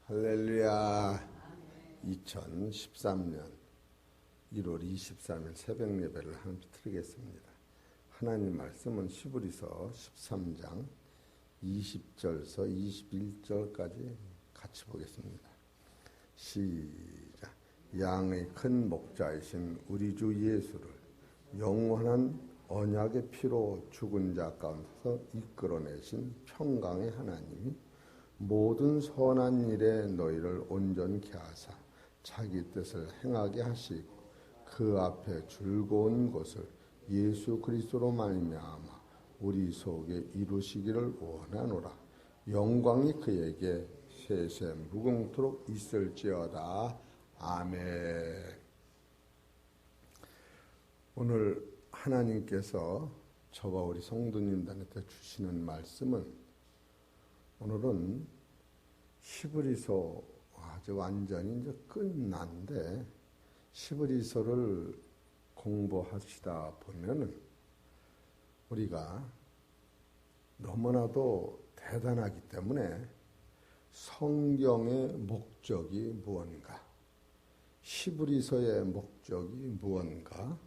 할렐루야. 2013년 1월 23일 새벽 예배를 함께 드리겠습니다. 하나님 말씀은 히브리서 13장 20절서 21절까지 같이 보겠습니다. 시작. 양의 큰 목자이신 우리 주 예수를 영원한 언약의 피로 죽은 자 가운데서 이끌어내신 평강의 하나님이 모든 선한 일에 너희를 온전케 하사 자기 뜻을 행하게 하시고 그 앞에 즐거운 것을 예수 그리스도로 말미암아 우리 속에 이루시기를 원하노라. 영광이 그에게 세세 무궁토록 있을지어다. 아멘. 오늘 하나님께서 저와 우리 성도님들한테 주시는 말씀은, 오늘은 히브리서 아주 완전히 이제 끝난데, 히브리서를 공부하시다 보면은 우리가 너무나도 대단하기 때문에 성경의 목적이 무언가, 히브리서의 목적이 무언가,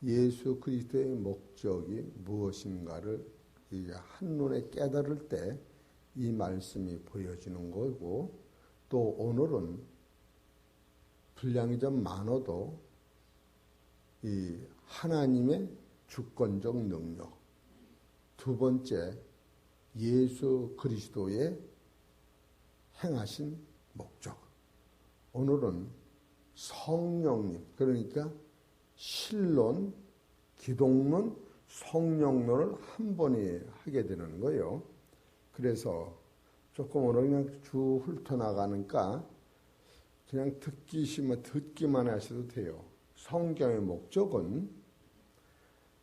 예수 그리스도의 목적이 무엇인가를 이제 한눈에 깨달을 때 이 말씀이 보여지는 거고, 또 오늘은 분량이 좀 많아도 이 하나님의 주권적 능력, 두 번째 예수 그리스도의 행하신 목적, 오늘은 성령님, 그러니까 신론, 기독론, 성령론을 한 번에 하게 되는 거예요. 그래서 조금 오늘 그냥 쭉 훑어나가니까 그냥 듣기만 하셔도 돼요. 성경의 목적은,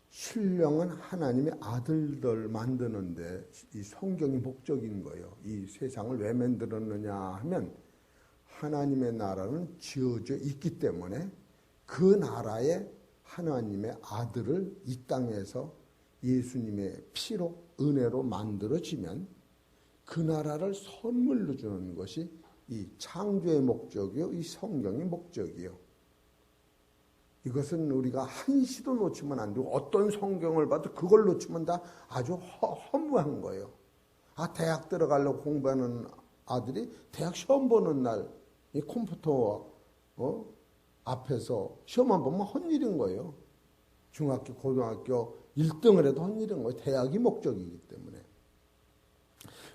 신령은 하나님의 아들들 만드는데 이 성경이 목적인 거예요. 이 세상을 왜 만들었느냐 하면 하나님의 나라는 지어져 있기 때문에 그 나라에 하나님의 아들을 이 땅에서 예수님의 피로 은혜로 만들어지면 그 나라를 선물로 주는 것이 이 창조의 목적이요, 이 성경의 목적이요. 이것은 우리가 한시도 놓치면 안 되고, 어떤 성경을 봐도 그걸 놓치면 다 아주 허무한 거예요. 대학 들어가려고 공부하는 아들이 대학 시험 보는 날 이 컴퓨터 앞에서 시험만 보면 헛일인 거예요. 중학교, 고등학교 1등을 해도 헛일인 거예요. 대학이 목적이기 때문에.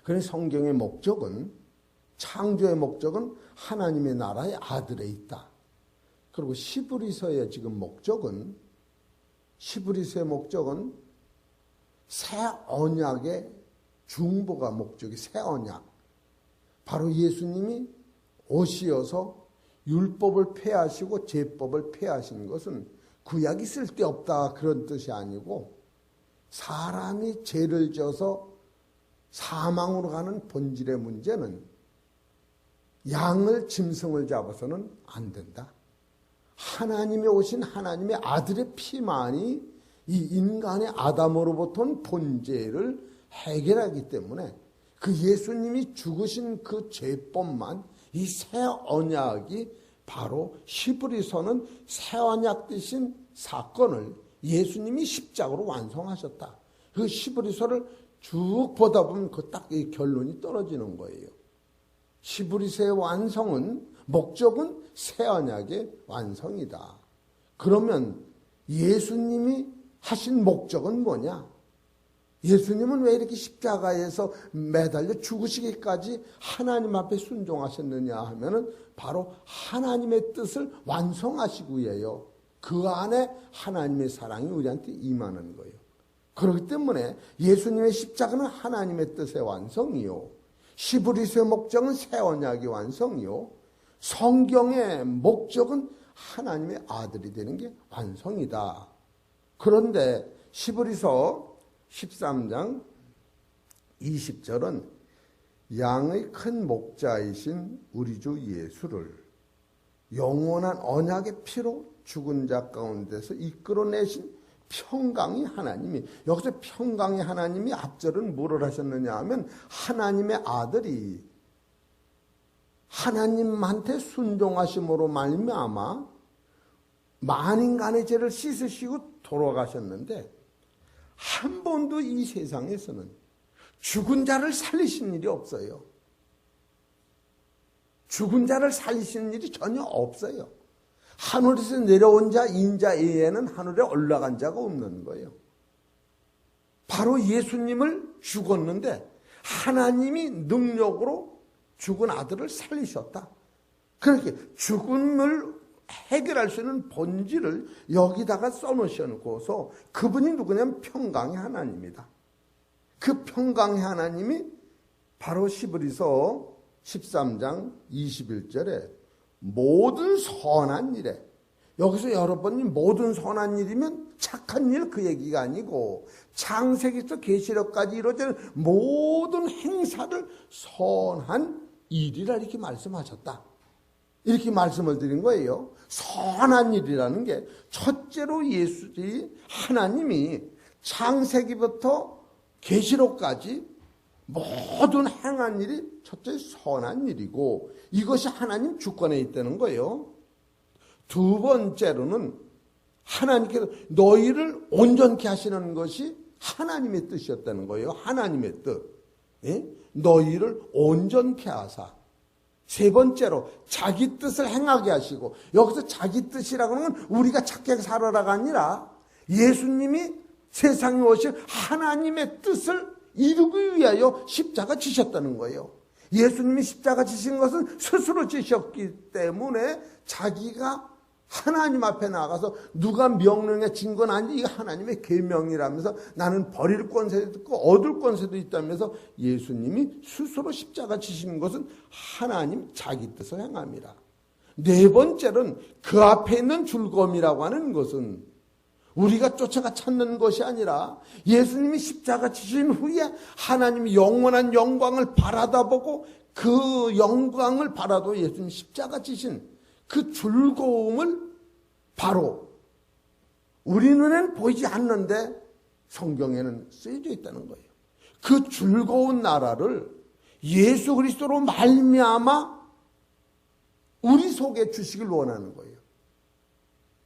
그래서 성경의 목적은, 창조의 목적은 하나님의 나라의 아들에 있다. 그리고 히브리서의 지금 목적은, 히브리서의 목적은 새 언약의 중보가 목적이, 새 언약. 바로 예수님이 오시어서 율법을 폐하시고 제법을 폐하신 것은 구약이 쓸데없다 그런 뜻이 아니고, 사람이 죄를 져서 사망으로 가는 본질의 문제는 양을, 짐승을 잡아서는 안 된다. 하나님이 오신 하나님의 아들의 피만이 이 인간의 아담으로부터 본죄를 해결하기 때문에 그 예수님이 죽으신 그 죄법만, 이 새 언약이 바로 히브리서는 새 언약 되신 사건을 예수님이 십자가로 완성하셨다. 그 히브리서를 쭉 보다 보면 그 딱 이 결론이 떨어지는 거예요. 히브리서의 완성은, 목적은 새 언약의 완성이다. 그러면 예수님이 하신 목적은 뭐냐? 예수님은 왜 이렇게 십자가에서 매달려 죽으시기까지 하나님 앞에 순종하셨느냐 하면은 바로 하나님의 뜻을 완성하시기 위해요. 그 안에 하나님의 사랑이 우리한테 임하는 거예요. 그렇기 때문에 예수님의 십자가는 하나님의 뜻의 완성이요, 히브리서의 목적은 새 언약의 완성이요, 성경의 목적은 하나님의 아들이 되는 게 완성이다. 그런데 히브리서 13장 20절은 양의 큰 목자이신 우리 주 예수를 영원한 언약의 피로 죽은 자 가운데서 이끌어내신 평강의 하나님이, 여기서 평강의 하나님이, 앞절은 뭐를 하셨느냐 하면 하나님의 아들이, 하나님한테 순종하심으로 말미암아 만인간의 죄를 씻으시고 돌아가셨는데 한 번도 이 세상에서는 죽은 자를 살리신 일이 없어요. 죽은 자를 살리시는 일이 전혀 없어요. 하늘에서 내려온 자, 인자 외에는 하늘에 올라간 자가 없는 거예요. 바로 예수님을 죽었는데 하나님이 능력으로 죽은 아들을 살리셨다. 그렇게 죽음을 해결할 수 있는 본질을 여기다가 써놓으셔놓고서 그분이 누구냐면 평강의 하나님이다. 그 평강의 하나님이 바로 히브리서 13장 21절에 모든 선한 일에, 여기서 여러분이 모든 선한 일이면 착한 일 그 얘기가 아니고 창세기부터 계시록까지 이루어지는 모든 행사를 선한 일이라 이렇게 말씀하셨다. 이렇게 말씀을 드린 거예요. 선한 일이라는 게 첫째로 하나님이 창세기부터 계시록까지 모든 행한 일이 첫째 선한 일이고 이것이 하나님 주권에 있다는 거예요. 두 번째로는 하나님께서 너희를 온전케 하시는 것이 하나님의 뜻이었다는 거예요. 하나님의 뜻. 예? 너희를 온전케 하사. 세 번째로 자기 뜻을 행하게 하시고, 여기서 자기 뜻이라고 하는 건 우리가 착하게 살아라가 아니라 예수님이 세상에 오신 하나님의 뜻을 이루기 위하여 십자가 지셨다는 거예요. 예수님이 십자가 지신 것은 스스로 지셨기 때문에 자기가 하나님 앞에 나가서 누가 명령에 진 건 아닌데 이거 하나님의 계명이라면서 나는 버릴 권세도 있고 얻을 권세도 있다면서 예수님이 스스로 십자가 지신 것은 하나님 자기 뜻을 행합니다. 네 번째는 그 앞에 있는 즐거움이라고 하는 것은 우리가 쫓아가 찾는 것이 아니라 예수님이 십자가 지신 후에 하나님이 영원한 영광을 바라다보고 그 영광을 바라도 예수님이 십자가 지신 그 즐거움을 바로 우리 눈에는 보이지 않는데 성경에는 쓰여져 있다는 거예요. 그 즐거운 나라를 예수 그리스도로 말미암아 우리 속에 주시길 원하는 거예요.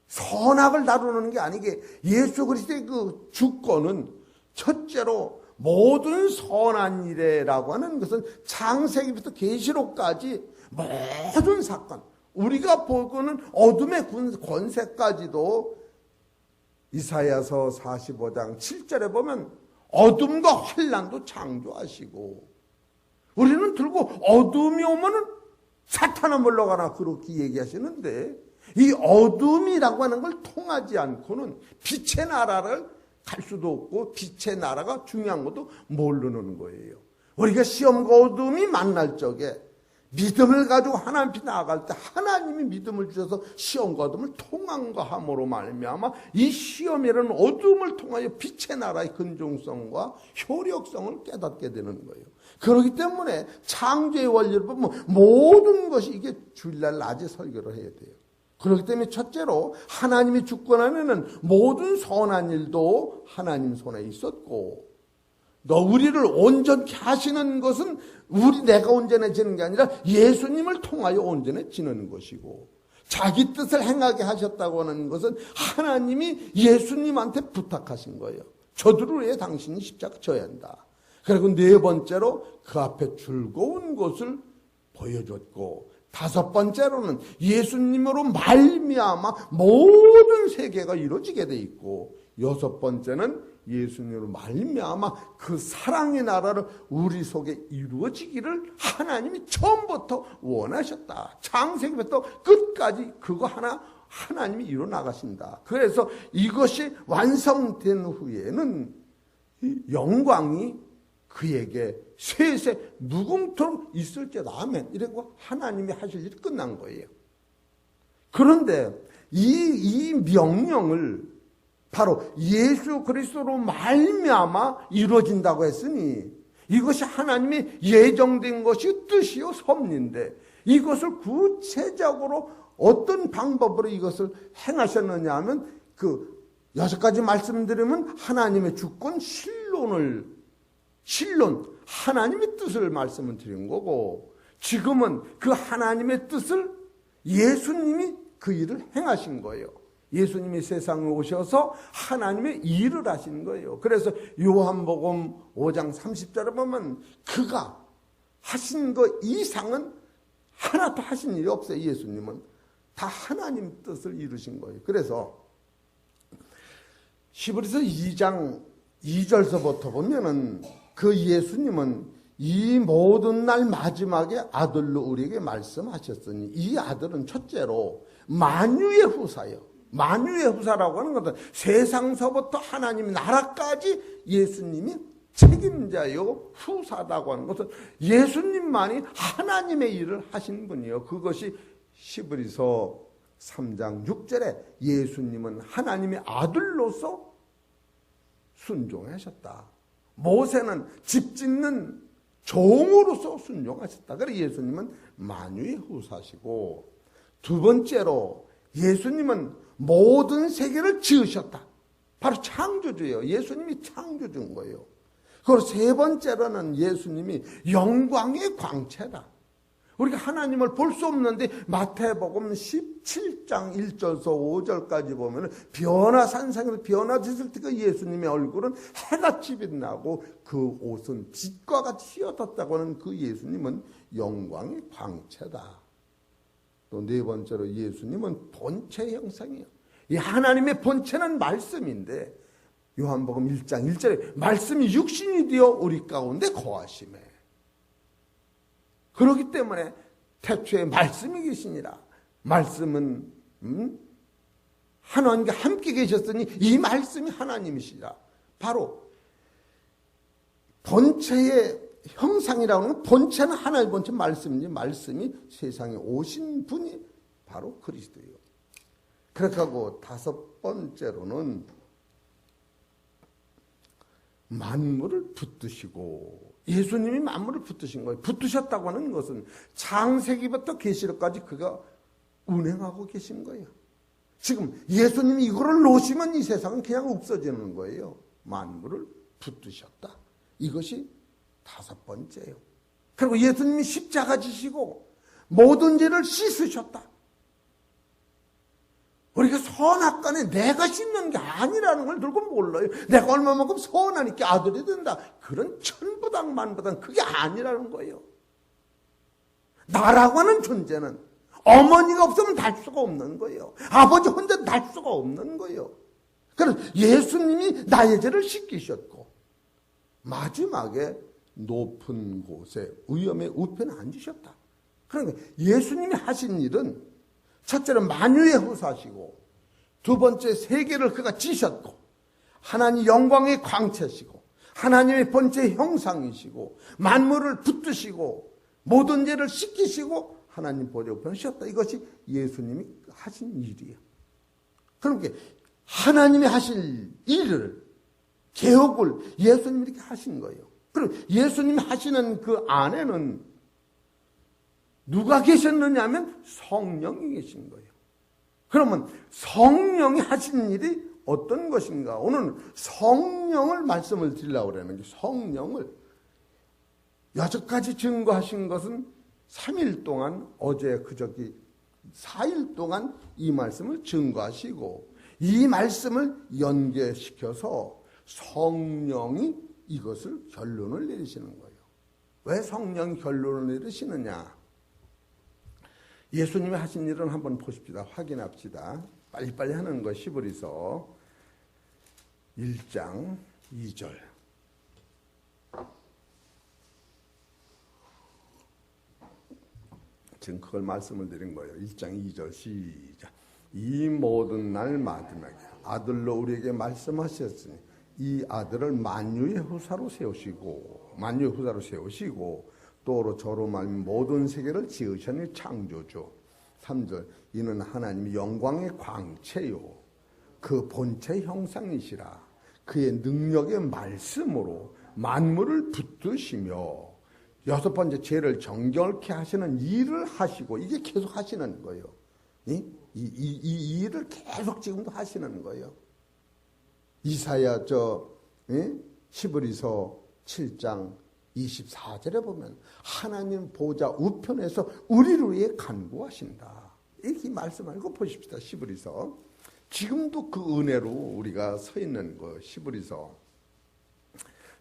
선악을 다루는 게 아니게 예수 그리스도의 그 주권은 첫째로 모든 선한 일이라고 하는 것은 창세기부터 계시록까지 모든 사건, 우리가 보고는 어둠의 권세까지도 이사야서 45장 7절에 보면 어둠과 환난도 창조하시고 우리는 들고 어둠이 오면은 사탄아 물러가라 그렇게 얘기하시는데 이 어둠이라고 하는 걸 통하지 않고는 빛의 나라를 갈 수도 없고 빛의 나라가 중요한 것도 모르는 거예요. 우리가 시험과 어둠이 만날 적에 믿음을 가지고 하나님 앞에 나아갈 때 하나님이 믿음을 주셔서 시험과 어둠을 통한가 함으로 말미암아 이 시험이라는 어둠을 통하여 빛의 나라의 근중성과 효력성을 깨닫게 되는 거예요. 그렇기 때문에 창조의 원리를 보면 모든 것이 이게 주일날 낮에 설교를 해야 돼요. 그렇기 때문에 첫째로 하나님의 주권 안에는 모든 선한 일도 하나님 손에 있었고 우리를 온전케 하시는 것은 내가 온전해지는 게 아니라 예수님을 통하여 온전해지는 것이고 자기 뜻을 행하게 하셨다고 하는 것은 하나님이 예수님한테 부탁하신 거예요. 저들을 위해 당신이 십자가 져야 한다. 그리고 네 번째로 그 앞에 즐거운 것을 보여줬고 다섯 번째로는 예수님으로 말미암아 모든 세계가 이루어지게 돼 있고 여섯 번째는 예수님으로 말미암아 그 사랑의 나라를 우리 속에 이루어지기를 하나님이 처음부터 원하셨다. 창세기부터 끝까지 그거 하나 하나님이 이루어 나가신다. 그래서 이것이 완성된 후에는 영광이 그에게 세세 무궁토록 있을지어다. 아멘. 이러고 하나님이 하실 일이 끝난 거예요. 그런데 이 명령을 바로 예수 그리스도로 말미암아 이루어진다고 했으니 이것이 하나님이 예정된 것이 뜻이요 섭리인데 이것을 구체적으로 어떤 방법으로 이것을 행하셨느냐 하면 그 6가지 말씀드리면 하나님의 주권 신론 하나님의 뜻을 말씀을 드린 거고 지금은 그 하나님의 뜻을 예수님이 그 일을 행하신 거예요. 예수님이 세상에 오셔서 하나님의 일을 하신 거예요. 그래서 요한복음 5장 30절에 보면 그가 하신 거 이상은 하나도 하신 일이 없어요. 예수님은 다 하나님 뜻을 이루신 거예요. 그래서 히브리서 2장 2절서부터 보면은 그 예수님은 이 모든 날 마지막에 아들로 우리에게 말씀하셨으니 이 아들은 첫째로 만유의 후사요. 만유의 후사라고 하는 것은 세상서부터 하나님 나라까지 예수님이 책임자요 후사다고 하는 것은 예수님만이 하나님의 일을 하신 분이요. 그것이 히브리서 3장 6절에 예수님은 하나님의 아들로서 순종하셨다. 모세는 집 짓는 종으로서 순종하셨다. 그래서 예수님은 만유의 후사시고, 두 번째로 예수님은 모든 세계를 지으셨다. 바로 창조주예요. 예수님이 창조주인 거예요. 그리고 세 번째로는 예수님이 영광의 광채다. 우리가 하나님을 볼 수 없는데 마태복음 17장 1절서 5절까지 보면 변화산상에서 변화됐을 때 그 예수님의 얼굴은 해같이 빛나고 그 옷은 빛과 같이 휘어졌다고 하는 그 예수님은 영광의 광채다. 또 네 번째로 예수님은 본체 형상이에요. 이 하나님의 본체는 말씀인데 요한복음 1장 1절에 말씀이 육신이 되어 우리 가운데 거하시매. 그렇기 때문에 태초에 말씀이 계시니라. 말씀은 하나님과 함께 계셨으니 이 말씀이 하나님이시라. 바로 본체의 형상이라고 하는 본체는 하나의 본체 말씀인지 말씀이 세상에 오신 분이 바로 그리스도예요. 그렇게 하고 다섯 번째로는 만물을 붙드시고, 예수님이 만물을 붙드신 거예요. 붙드셨다고 하는 것은 창세기부터 계시록까지 그가 운행하고 계신 거예요. 지금 예수님이 이거를 놓으시면 이 세상은 그냥 없어지는 거예요. 만물을 붙드셨다. 이것이 다섯 번째예요. 그리고 예수님이 십자가 지시고 모든 죄를 씻으셨다. 우리가 선악간에 내가 씻는 게 아니라는 걸 들고 몰라요. 내가 얼마만큼 선하니까 아들이 된다. 그런 천부당 만부당 그게 아니라는 거예요. 나라고 하는 존재는 어머니가 없으면 날 수가 없는 거예요. 아버지 혼자 날 수가 없는 거예요. 그래서 예수님이 나의 죄를 씻기셨고 마지막에 높은 곳에 위엄의 우편에 앉으셨다. 그러니까 예수님이 하신 일은 첫째로 만유의 후사시고, 두 번째 세계를 그가 지셨고, 하나님 영광의 광채시고, 하나님의 본체 형상이시고, 만물을 붙드시고, 모든 죄를 씻기시고 하나님 보좌 우편에 셨다. 이것이 예수님이 하신 일이에요. 그러니까 하나님이 하실 일을, 개혁을 예수님이 이렇게 하신 거예요. 그럼 예수님이 하시는 그 안에는 누가 계셨느냐 하면 성령이 계신 거예요. 그러면 성령이 하신 일이 어떤 것인가? 오늘 성령을 말씀을 드리려고 그러는 게, 성령을 여태까지 증거하신 것은 3일 동안, 어제 그저께 4일 동안 이 말씀을 증거하시고 이 말씀을 연계시켜서 성령이 이것을 결론을 내리시는 거예요. 왜 성령이 결론을 내리시느냐? 예수님이 하신 일은 한번 보십시다. 확인합시다. 빨리빨리 하는 거. 히브리서 1장 2절. 지금 그걸 말씀을 드린 거예요. 1장 2절 시작. 이 모든 날 마지막에 아들로 우리에게 말씀하셨으니 이 아들을 만유의 후사로 세우시고, 만유의 후사로 세우시고 또로 저로 말미암아 모든 세계를 지으셨니 창조주. 3절. 이는 하나님의 영광의 광채요 그 본체 형상이시라. 그의 능력의 말씀으로 만물을 붙드시며, 여섯 번째 죄를 정결케 하시는 일을 하시고, 이게 계속 하시는 거예요. 이 일을 계속 지금도 하시는 거예요. 이사야 히브리서 7장 24절에 보면 하나님 보좌 우편에서 우리를 위해 간구하신다. 이렇게 말씀하고 보십시다. 시브리서. 지금도 그 은혜로 우리가 서 있는 거. 시브리서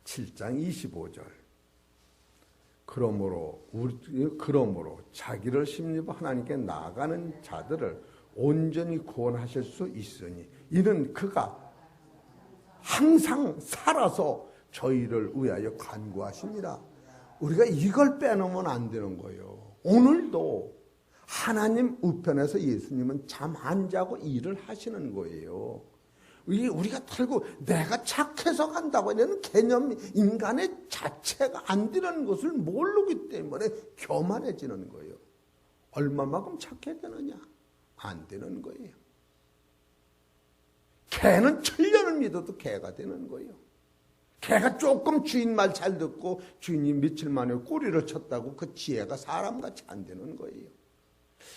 7장 25절. 그러므로 자기를 심리고 하나님께 나아가는 자들을 온전히 구원하실 수 있으니 이는 그가 항상 살아서 저희를 위하여 간구하십니다. 우리가 이걸 빼놓으면 안 되는 거예요. 오늘도 하나님 우편에서 예수님은 잠 안 자고 일을 하시는 거예요. 우리가 털고 내가 착해서 간다고 하는 개념, 인간의 자체가 안 되는 것을 모르기 때문에 교만해지는 거예요. 얼마만큼 착해야 되느냐? 안 되는 거예요. 개는 천년을 믿어도 개가 되는 거예요. 개가 조금 주인 말 잘 듣고 주인이 며칠 만에 꼬리를 쳤다고 그 지혜가 사람같이 안 되는 거예요.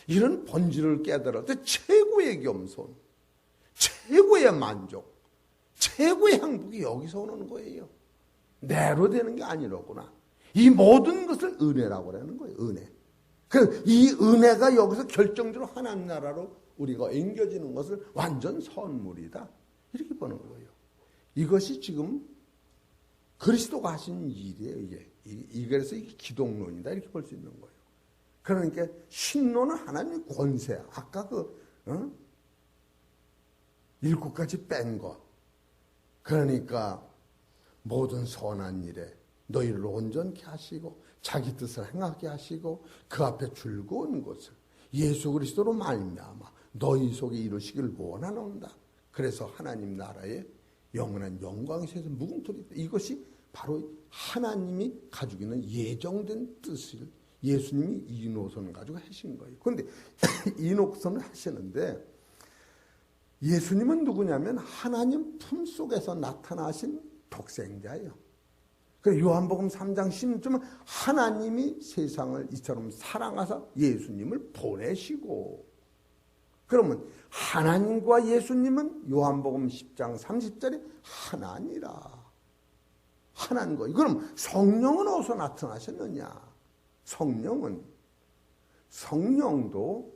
이런 본질을 깨달을 때 최고의 겸손, 최고의 만족, 최고의 행복이 여기서 오는 거예요. 내로 되는 게 아니로구나. 이 모든 것을 은혜라고 하는 거예요. 은혜. 이 은혜가 여기서 결정적으로 하나님 나라로 우리가 옮겨지는 것을 완전 선물이다. 이렇게 보는 거예요. 이것이 지금 그리스도가 하신 일이에요. 이게. 그래서 이게 기독론이다. 이렇게 볼 수 있는 거예요. 그러니까 신론은 하나님의 권세. 아까 일곱 가지 뺀 거. 그러니까 모든 선한 일에 너희를 온전케 하시고 자기 뜻을 행하게 하시고 그 앞에 즐거운 것을 예수 그리스도로 말미암아 너희 속에 이루시길 원하노다. 그래서 하나님 나라의 영원한 영광이 세서 무궁토리다. 이것이 바로 하나님이 가지고 있는 예정된 뜻을 예수님이 이 노선을 가지고 하신 거예요. 그런데 이 노선을 하시는데 예수님은 누구냐면 하나님 품속에서 나타나신 독생자예요. 그래서 요한복음 3장 16절은 하나님이 세상을 이처럼 사랑하사 예수님을 보내시고, 그러면 하나님과 예수님은 요한복음 10장 30절에 하나니라. 하나인 거예요. 그럼 성령은 어디서 나타나셨느냐? 성령도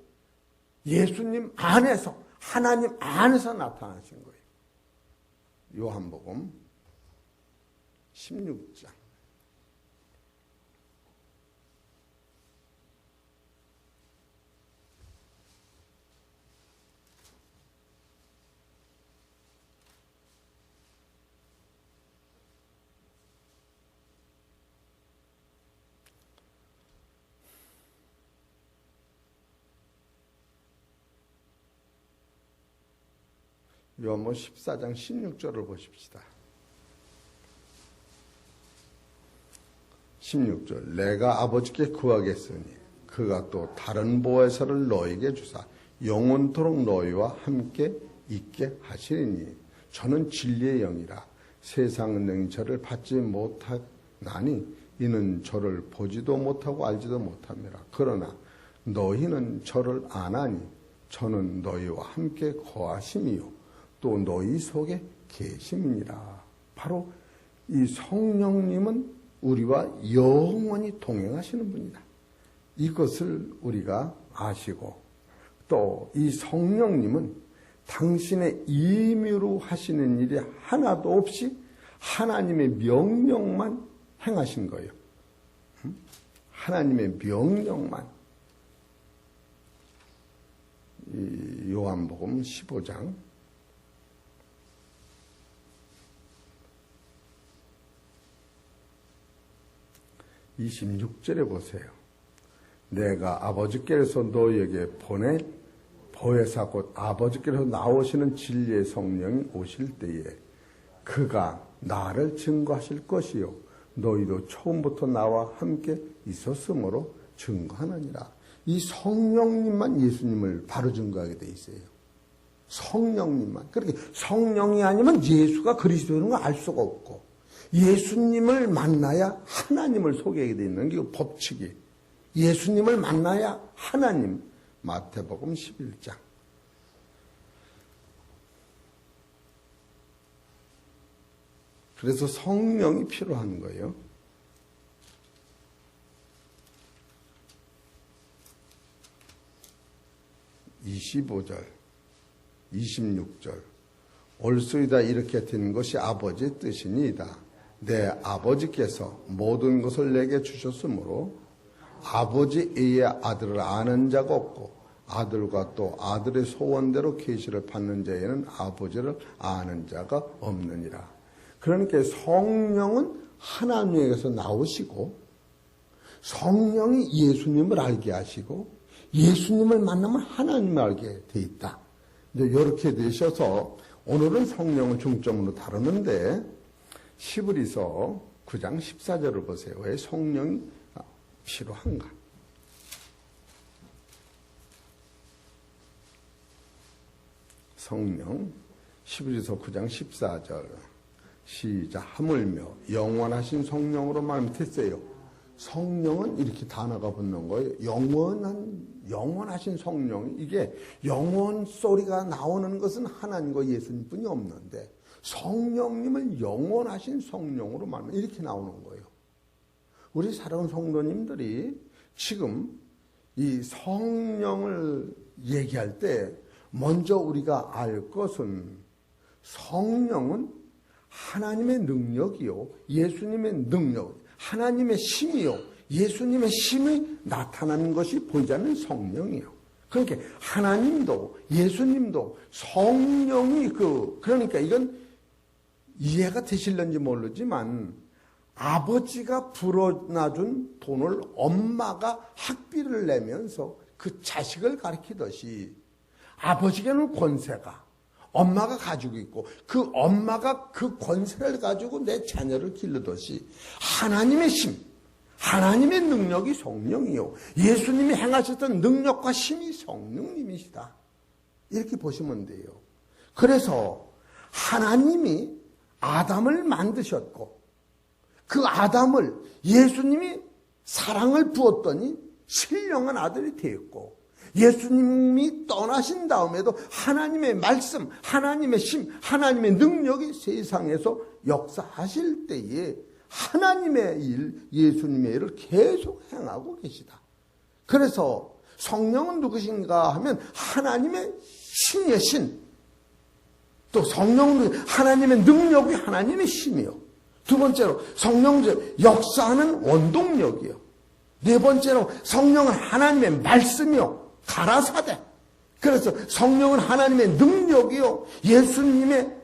예수님 안에서, 하나님 안에서 나타나신 거예요. 요한복음 16장. 요한복음 14장 16절을 보십시다. 16절. 내가 아버지께 구하겠으니 그가 또 다른 보혜사를 너에게 주사 영원토록 너희와 함께 있게 하시리니 저는 진리의 영이라 세상은 능히 저를 받지 못하나니 이는 저를 보지도 못하고 알지도 못함이라. 그러나 너희는 저를 아나니 저는 너희와 함께 거하심이요 또 너희 속에 계심이니라. 바로 이 성령님은 우리와 영원히 동행하시는 분이다. 이것을 우리가 아시고, 또 이 성령님은 당신의 임의로 하시는 일이 하나도 없이 하나님의 명령만 행하신 거예요. 하나님의 명령만. 이 요한복음 15장 26절에 보세요. 내가 아버지께서 너희에게 보낸 보혜사 곧 아버지께서 나오시는 진리의 성령이 오실 때에 그가 나를 증거하실 것이요 너희도 처음부터 나와 함께 있었으므로 증거하느니라. 이 성령님만 예수님을 바로 증거하게 돼 있어요. 성령님만. 그렇게 성령이 아니면 예수가 그리스도인 걸 알 수가 없고, 예수님을 만나야 하나님을 소개하게 돼 있는 게 법칙이. 예수님을 만나야 하나님. 마태복음 11장. 그래서 성령이 필요한 거예요. 25절, 26절. 올소이다 이렇게 된 것이 아버지의 뜻이니이다. 내 아버지께서 모든 것을 내게 주셨으므로 아버지 이의 아들을 아는 자가 없고 아들과 또 아들의 소원대로 계시를 받는 자에는 아버지를 아는 자가 없느니라. 그러니까 성령은 하나님에게서 나오시고 성령이 예수님을 알게 하시고 예수님을 만나면 하나님을 알게 돼 있다. 이렇게 되셔서 오늘은 성령을 중점으로 다루는데 히브리서 9장 14절을 보세요. 왜 성령이 필요한가? 성령 히브리서 9장 14절 시작. 하물며 영원하신 성령으로 말미암았어요. 성령은 이렇게 단어가 붙는 거예요. 영원하신 성령. 이게 영원 소리가 나오는 것은 하나님과 예수님뿐이 없는데 성령님을 영원하신 성령으로 말하면 이렇게 나오는 거예요. 우리 사랑하는 성도님들이 지금 이 성령을 얘기할 때 먼저 우리가 알 것은 성령은 하나님의 능력이요, 예수님의 능력, 하나님의 심이요, 예수님의 심이 나타나는 것이 보이자는 성령이요. 그러니까 하나님도 예수님도 성령이 그러니까 이건 이해가 되실런지 모르지만 아버지가 불어놔준 돈을 엄마가 학비를 내면서 그 자식을 가르치듯이 아버지에게는 권세가 엄마가 가지고 있고 그 엄마가 그 권세를 가지고 내 자녀를 기르듯이 하나님의 심, 하나님의 능력이 성령이요, 예수님이 행하셨던 능력과 심이 성령님이시다. 이렇게 보시면 돼요. 그래서 하나님이 아담을 만드셨고 그 아담을 예수님이 사랑을 부었더니 신령한 아들이 되었고 예수님이 떠나신 다음에도 하나님의 말씀, 하나님의 심, 하나님의 능력이 세상에서 역사하실 때에 하나님의 일, 예수님의 일을 계속 행하고 계시다. 그래서 성령은 누구신가 하면 하나님의 신이의 신, 또 성령은 하나님의 능력이 하나님의 심이요. 두 번째로 성령은 역사하는 원동력이요. 네 번째로 성령은 하나님의 말씀이요, 가라사대. 그래서 성령은 하나님의 능력이요, 예수님의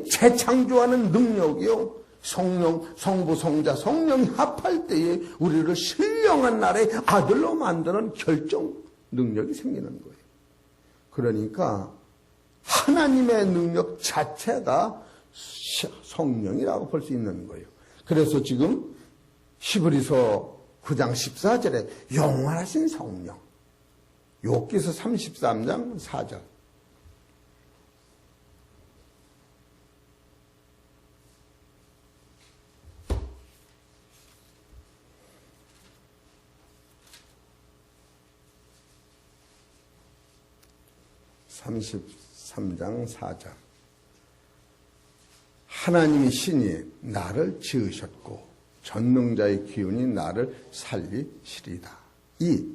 재창조하는 능력이요, 성령, 성부, 성자, 성령이 합할 때에 우리를 신령한 나라의 아들로 만드는 결정 능력이 생기는 거예요. 그러니까 하나님의 능력 자체가 성령이라고 볼 수 있는 거예요. 그래서 지금 히브리서 9장 14절에 영원하신 성령, 욥기서 33장 4절, (33장 4절) 하나님이 신이 나를 지으셨고 전능자의 기운이 나를 살리시리다. 이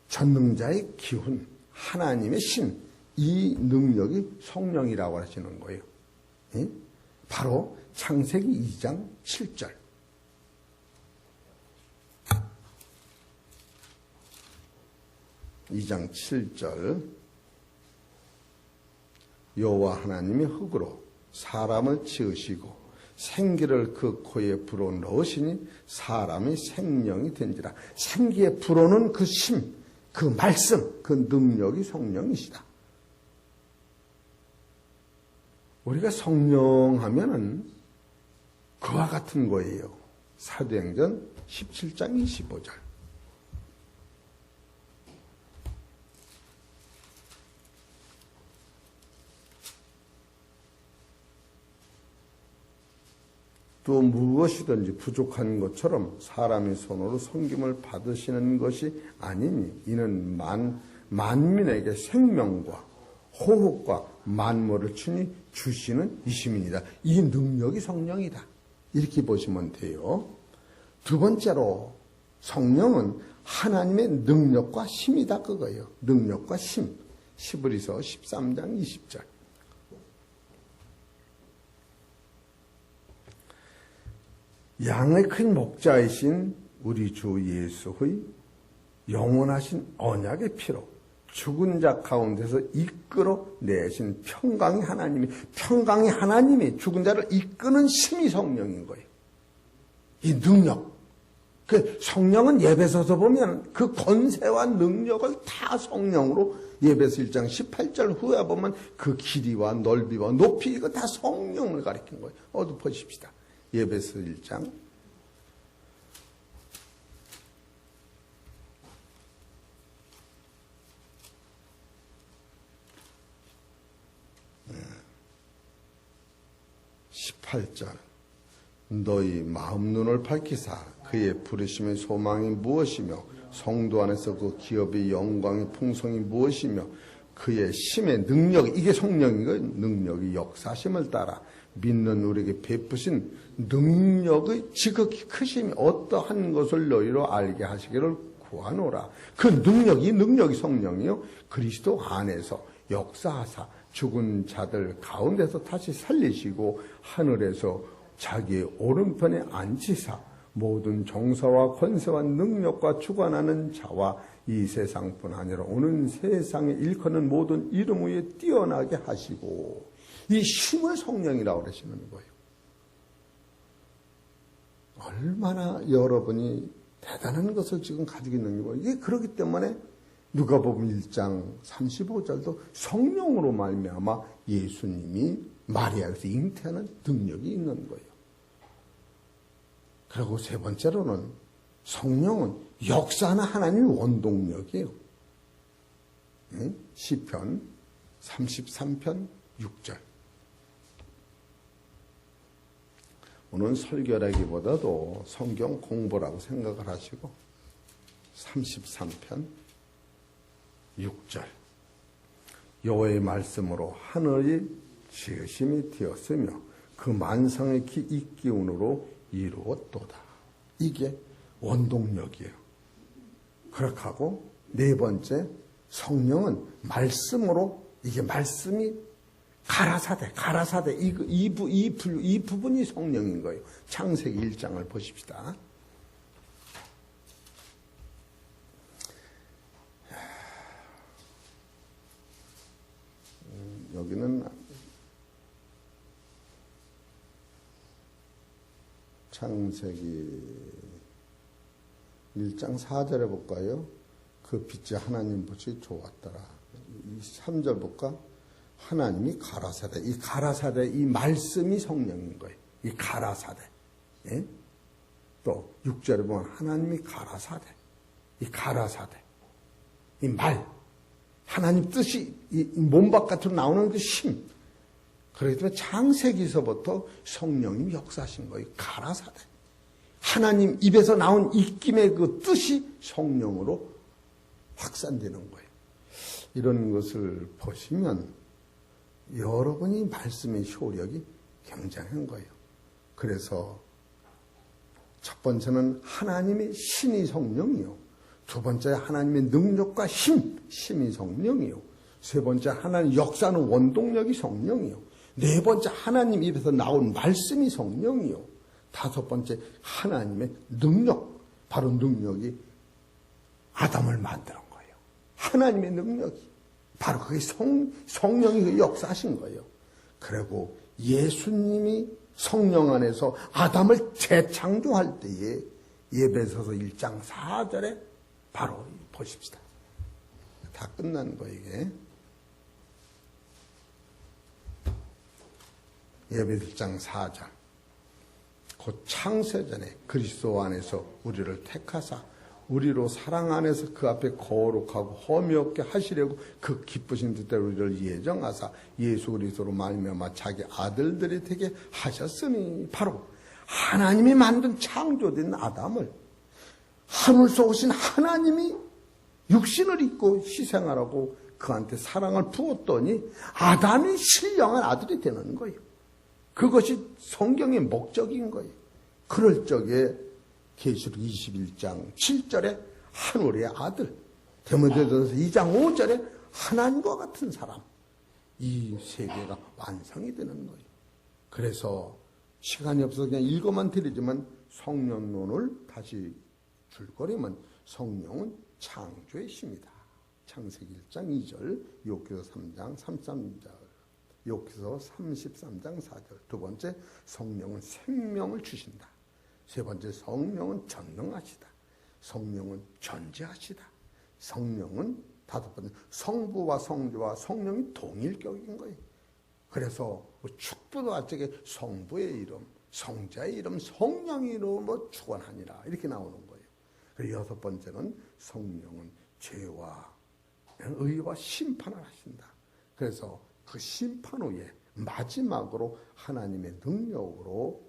전능자의 기운, 하나님의 신, 이 능력이 성령이라고 하시는 거예요. 바로 창세기 2장 7절. (2장 7절) 여호와 하나님이 흙으로 사람을 지으시고 생기를 그 코에 불어 넣으시니 사람이 생명이 된지라. 생기에 불어는 그 심, 그 말씀, 그 능력이 성령이시다. 우리가 성령 하면은 그와 같은 거예요. 사도행전 17장 25절. 또 무엇이든지 부족한 것처럼 사람의 손으로 섬김을 받으시는 것이 아니니 이는 만민에게 생명과 호흡과 만물을 친히 주시는 이심이니라. 이 능력이 성령이다. 이렇게 보시면 돼요. 두 번째로 성령은 하나님의 능력과 심이다, 그거예요. 능력과 심. 히브리서 13장 20절. 양의 큰 목자이신 우리 주 예수의 영원하신 언약의 피로 죽은 자 가운데서 이끌어 내신 평강의 하나님이 죽은 자를 이끄는 심히 성령인 거예요. 이 능력. 그 성령은 예배서서 보면 그 권세와 능력을 다 성령으로 예배서 1장 18절 후에 보면 그 길이와 넓이와 높이 이거 다 성령을 가리킨 거예요. 어디 보십시다. 예배서 1장 18절. 너희 마음 눈을 밝히사 그의 부르심의 소망이 무엇이며 성도 안에서 그 기업의 영광의 풍성이 무엇이며 그의 심의 능력이, 이게 성령인 거예요. 능력이 역사심을 따라 믿는 우리에게 베푸신 능력의 지극히 크심이 어떠한 것을 너희로 알게 하시기를 구하노라. 그 능력이 성령이요. 그리스도 안에서 역사하사 죽은 자들 가운데서 다시 살리시고 하늘에서 자기의 오른편에 앉히사 모든 정사와 권세와 능력과 주관하는 자와 이 세상뿐 아니라 오는 세상에 일컫는 모든 이름 위에 뛰어나게 하시고, 이 힘을 성령이라고 그러시는 거예요. 얼마나 여러분이 대단한 것을 지금 가지고 있는 거예요. 이게 그렇기 때문에 누가복음 1장 35절도 성령으로 말미암아 예수님이 마리아에서 잉태하는 능력이 있는 거예요. 그리고 세 번째로는 성령은 역사하는 하나님의 원동력이에요. 시편 33편 6절. 오늘 설교라기보다도 성경 공부라고 생각을 하시고 33편 6절. 여호와의 말씀으로 하늘이 지으심이 되었으며 그 만상의 이 기운으로 이루었도다. 이게 원동력이에요. 그렇게 하고 네 번째, 성령은 말씀으로, 이게 말씀이 가라사대 이 부분이 성령인 거예요. 창세기 1장을 보십시다. 여기는 창세기 1장 4절에 볼까요? 그 빛이 하나님 보시 좋았더라. 3절 볼까? 하나님이 가라사대. 이 가라사대, 이 말씀이 성령인 거예요. 이 가라사대. 예? 또 6절에 보면 하나님이 가라사대. 이 가라사대. 이 말. 하나님 뜻이 이 몸 바깥으로 나오는 그 힘. 그렇기 때문에 창세기서부터 성령님이 역사하신 거예요. 가라사대. 하나님 입에서 나온 입김의 그 뜻이 성령으로 확산되는 거예요. 이런 것을 보시면 여러분이 말씀의 효력이 굉장한 거예요. 그래서 첫 번째는 하나님의 신이 성령이요. 두 번째 하나님의 능력과 힘이 성령이요. 세 번째 하나님 역사하는 원동력이 성령이요. 네 번째 하나님 입에서 나온 말씀이 성령이요. 다섯 번째 하나님의 능력, 바로 능력이 아담을 만드는 거예요. 하나님의 능력이 바로 그게 성령이 역사하신 거예요. 그리고 예수님이 성령 안에서 아담을 재창조할 때에 예배서서 1장 4절에 바로 보십시다. 다 끝난 거예요, 이게. 예배서 1장 4절. 곧 창세전에 그리스도 안에서 우리를 택하사 우리로 사랑 안에서 그 앞에 거룩하고 험이 없게 하시려고 그 기쁘신 뜻대로 우리를 예정하사 예수 그리스도로 말미암아 자기 아들들이 되게 하셨으니, 바로 하나님이 만든 창조된 아담을 하늘에서 오신 하나님이 육신을 입고 희생하라고 그한테 사랑을 부었더니 아담이 신령한 아들이 되는 거예요. 그것이 성경의 목적인 거예요. 그럴 적에 계시록 21장 7절에 하늘의 아들, 디모데전서 2장 5절에 하나님과 같은 사람, 이 세계가 완성이 되는 거예요. 그래서 시간이 없어서 그냥 읽어만 드리지만 성령론을 다시 줄거리면 성령은 창조의 신이다. 창세기 1장 2절, 욥기서 3장 33절, 욥기서 33장 4절. 두 번째, 성령은 생명을 주신다. 세 번째, 성령은 전능하시다. 성령은 존재하시다. 성령은 다섯 번째, 성부와 성자와 성령이 동일격인 거예요. 그래서 축부도 아직에 성부의 이름, 성자의 이름, 성령의 이름으로 축원하니라 이렇게 나오는 거예요. 그리고 여섯 번째는 성령은 죄와 의와 심판을 하신다. 그래서 그 심판 후에 마지막으로 하나님의 능력으로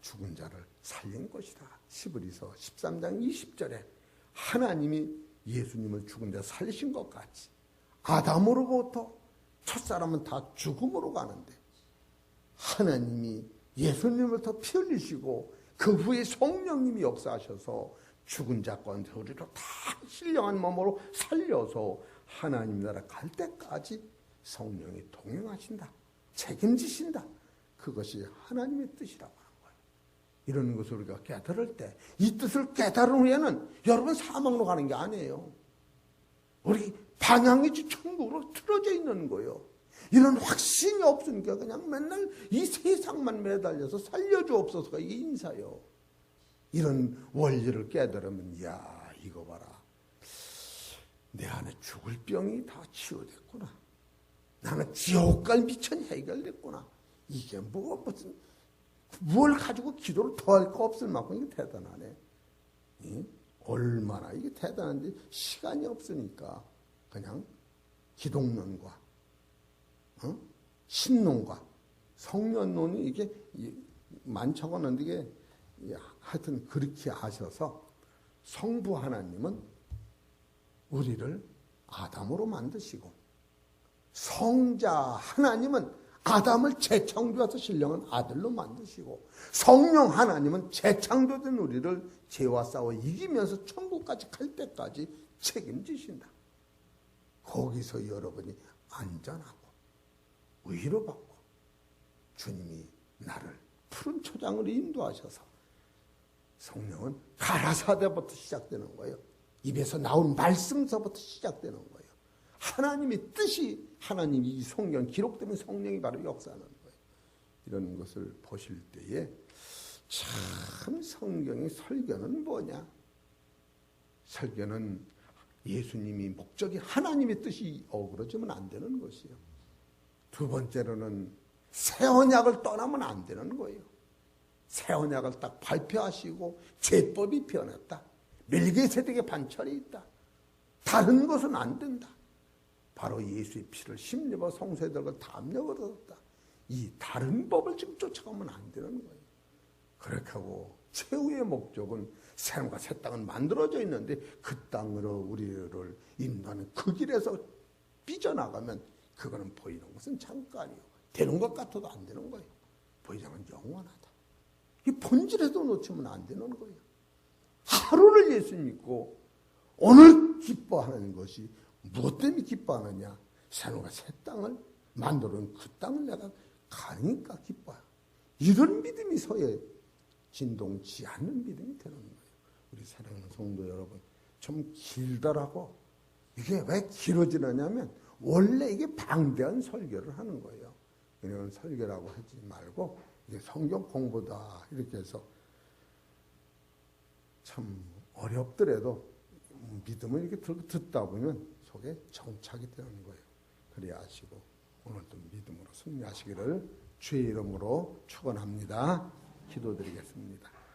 죽은 자를 살린 것이다. 히브리서 13장 20절에 하나님이 예수님을 죽은 자 살리신 것 같이 아담으로부터 첫사람은 다 죽음으로 가는데 하나님이 예수님을 더 피 흘리시고 그 후에 성령님이 역사하셔서 죽은 자권 우리로 다 신령한 몸으로 살려서 하나님 나라 갈 때까지 성령이 동행하신다. 책임지신다. 그것이 하나님의 뜻이라고 하는 거예요. 이런 것을 우리가 깨달을 때 이 뜻을 깨달은 후에는 여러분 사망으로 가는 게 아니에요. 우리 방향이 천국으로 틀어져 있는 거예요. 이런 확신이 없으니까 그냥 맨날 이 세상만 매달려서 살려주옵소서가 이게 인사요. 이런 원리를 깨달으면 야 이거 봐라. 내 안에 죽을 병이 다 치유됐구나. 나는 지옥 갈 미천 해결됐구나. 이게 무슨 뭘 가지고 기도를 더 할 거 없을 만큼 이게 대단하네. 얼마나 이게 대단한데 시간이 없으니까 그냥 기독론과 신론과 성령론이 이게 많적었는데 이게 하여튼 그렇게 하셔서 성부 하나님은 우리를 아담으로 만드시고 성자 하나님은 아담을 재창조해서 신령한 아들로 만드시고 성령 하나님은 재창조된 우리를 죄와 싸워 이기면서 천국까지 갈 때까지 책임지신다. 거기서 여러분이 안전하고 위로받고 주님이 나를 푸른 초장으로 인도하셔서 성령은 가라사대부터 시작되는 거예요. 입에서 나온 말씀서부터 시작되는 거예요. 하나님의 뜻이 하나님이 이 성경 기록되면 성령이 바로 역사하는 거예요. 이런 것을 보실 때에 참 성경의 설교는 뭐냐? 설교는 예수님이 목적이 하나님의 뜻이 어그러지면 안 되는 것이에요. 두 번째로는 새 언약을 떠나면 안 되는 거예요. 새 언약을 딱 발표하시고 제법이 변했다. 멜기세덱의 반철이 있다. 다른 것은 안 된다. 바로 예수의 피를 힘입어 성소에들과 담력을 얻었다. 이 다른 법을 지금 쫓아가면 안 되는 거예요. 그렇게 하고 최후의 목적은 새하늘과 새 땅은 만들어져 있는데 그 땅으로 우리를 인도하는 그 길에서 삐져나가면 그거는 보이는 것은 잠깐이요. 되는 것 같아도 안 되는 거예요. 보이자면 영원하다. 이 본질에도 놓치면 안 되는 거예요. 하루를 예수 믿고 오늘 기뻐하는 것이 무엇 때문에 기뻐하느냐? 새하늘과 새 땅을 만들어놓은 그 땅을 내가 가니까 기뻐요. 이런 믿음이 서야 진동치 않는 믿음이 되는 거예요. 우리 사랑하는 성도 여러분, 좀 길더라고. 이게 왜 길어지느냐면 원래 이게 방대한 설교를 하는 거예요. 이런 설교라고 하지 말고 이게 성경 공부다 이렇게 해서 참 어렵더라도 믿음을 이렇게 들고 듣다 보면 속에 정착이 되는 거예요. 그래야 하시고 오늘도 믿음으로 승리하시기를 주의 이름으로 축원합니다. 기도드리겠습니다.